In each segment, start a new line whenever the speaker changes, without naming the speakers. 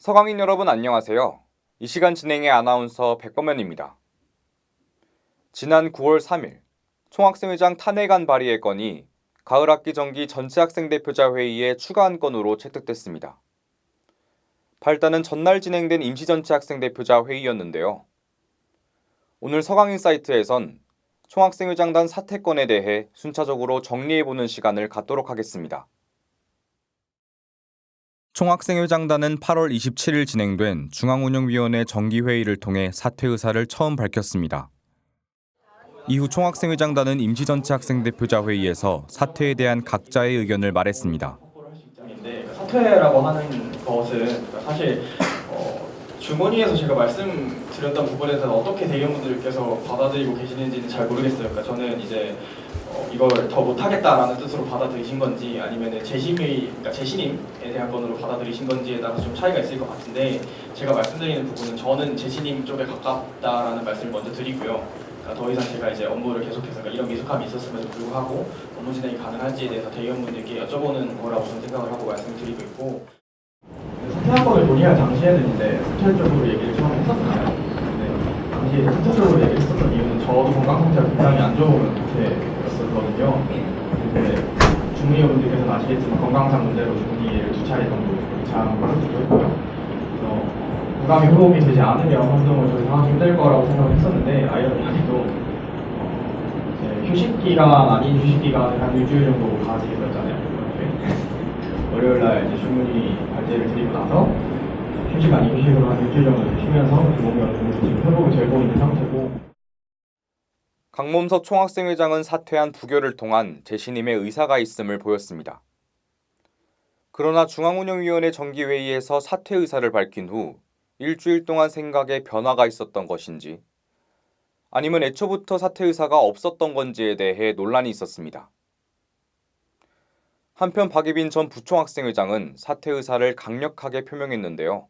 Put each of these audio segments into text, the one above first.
서강인 여러분 안녕하세요. 이 시간 진행의 아나운서 백범현입니다. 지난 9월 3일 총학생회장 탄핵안 발의의 건이 가을학기 정기 전체 학생 대표자 회의의 추가 안건으로 채택됐습니다. 발단은 전날 진행된 임시전체 학생 대표자 회의였는데요. 오늘 서강인 사이트에선 총학생회장단 사퇴건에 대해 순차적으로 정리해보는 시간을 갖도록 하겠습니다. 총학생회장단은 8월 27일 진행된 중앙운영위원회 정기회의를 통해 사퇴 의사를 처음 밝혔습니다. 이후 총학생회장단은 임시전체 학생대표자 회의에서 사퇴에 대한 각자의 의견을 말했습니다.
사퇴라고 하는 것은 사실 주머니에서 제가 말씀드렸던 부분에서 어떻게 대의원분들께서 받아들이고 계시는지는 잘 모르겠어요. 그러니까 저는 이제 이걸 더 못하겠다라는 뜻으로 받아들이신 건지 아니면 그러니까 재신임에 대한 건으로 받아들이신 건지에 따라서 좀 차이가 있을 것 같은데, 제가 말씀드리는 부분은 저는 재신임 쪽에 가깝다라는 말씀을 먼저 드리고요. 그러니까 더 이상 제가 이제 업무를 계속해서 그러니까 이런 미숙함이 있었음에도 불구하고 업무 진행이 가능할지에 대해서 대의원분들께 여쭤보는 거라고 저는 생각을 하고 말씀드리고 있고, 사퇴한건을 논의할 당시에는 이제 사퇴 쪽으로 얘기를 처음 했었나요? 네. 당시에 사퇴 쪽으로 얘기를 했었던 이유는 저도 건강 상태가 굉장히 안 좋은 상태였었거든요. 근데 주문의원분들께서는 아시겠지만 건강상 문제로 주문의를 2차례 정도 의차한 걸로 했고요. 그래서 부감이 호흡이 되지 않으면 활동을 더 이상 하기 힘들 거라고 생각을 했었는데, 아이러니하게도 휴식기간 아닌 휴식기간을 한 일주일 정도 가지게 되었잖아요. 월요일날 이제 주문이 발제를 드리고 나서 휴식 아닌 휴식으로 한 일주일 정도 쉬면서 몸이 어느 정도 지금 회복이 되고 있는 상태고.
강몸서 총학생회장은 사퇴한 부결을 통한 재신임의 의사가 있음을 보였습니다. 그러나 중앙운영위원회 정기회의에서 사퇴 의사를 밝힌 후 일주일 동안 생각에 변화가 있었던 것인지 아니면 애초부터 사퇴 의사가 없었던 건지에 대해 논란이 있었습니다. 한편 박예빈 전 부총학생회장은 사퇴 의사를 강력하게 표명했는데요.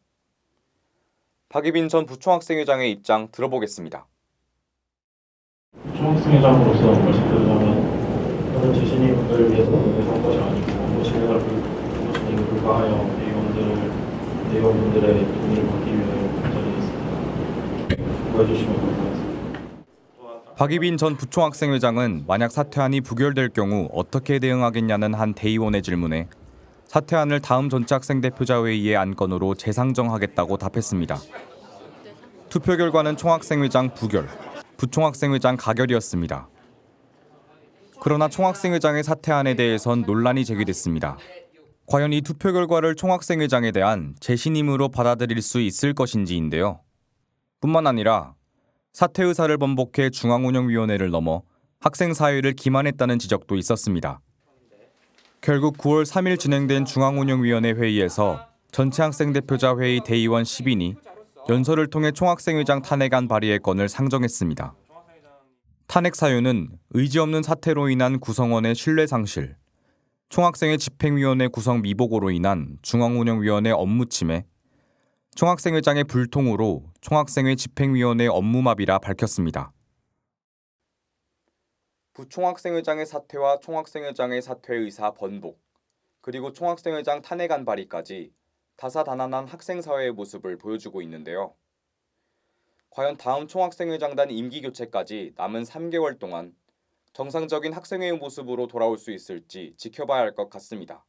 박예빈 전 부총학생회장의 입장 들어보겠습니다.
총학생회장으로서 말씀드리자면 저는 재신임을 위해서 노력한 것이 아니고 업무 진행을 불가하여 대의원분들의 동의를 받기 위하여 한 자리에 있습니다. 보여주시면 감사하겠습니다.
박예빈 전 부총학생회장은 만약 사퇴안이 부결될 경우 어떻게 대응하겠냐는 한 대의원의 질문에 사퇴안을 다음 전체 학생 대표자 회의의 안건으로 재상정하겠다고 답했습니다. 투표 결과는 총학생회장 부결, 부총학생회장 가결이었습니다. 그러나 총학생회장의 사퇴안에 대해선 논란이 제기됐습니다. 과연 이 투표 결과를 총학생회장에 대한 재신임으로 받아들일 수 있을 것인지인데요. 뿐만 아니라 사퇴 의사를 번복해 중앙운영위원회를 넘어 학생사회를 기만했다는 지적도 있었습니다. 결국 9월 3일 진행된 중앙운영위원회 회의에서 전체 학생대표자 회의 대의원 10인이 연설을 통해 총학생회장 탄핵안 발의의 건을 상정했습니다. 탄핵 사유는 의지 없는 사퇴로 인한 구성원의 신뢰 상실, 총학생회 집행위원회 구성 미복으로 인한 중앙운영위원회 업무 침해, 총학생회장의 불통으로 총학생회 집행위원회 업무마비라 밝혔습니다. 부총학생회장의 사퇴와 총학생회장의 사퇴 의사 번복, 그리고 총학생회장 탄핵안 발의까지 다사다난한 학생사회의 모습을 보여주고 있는데요. 과연 다음 총학생회장단 임기 교체까지 남은 3개월 동안 정상적인 학생회의 모습으로 돌아올 수 있을지 지켜봐야 할 것 같습니다.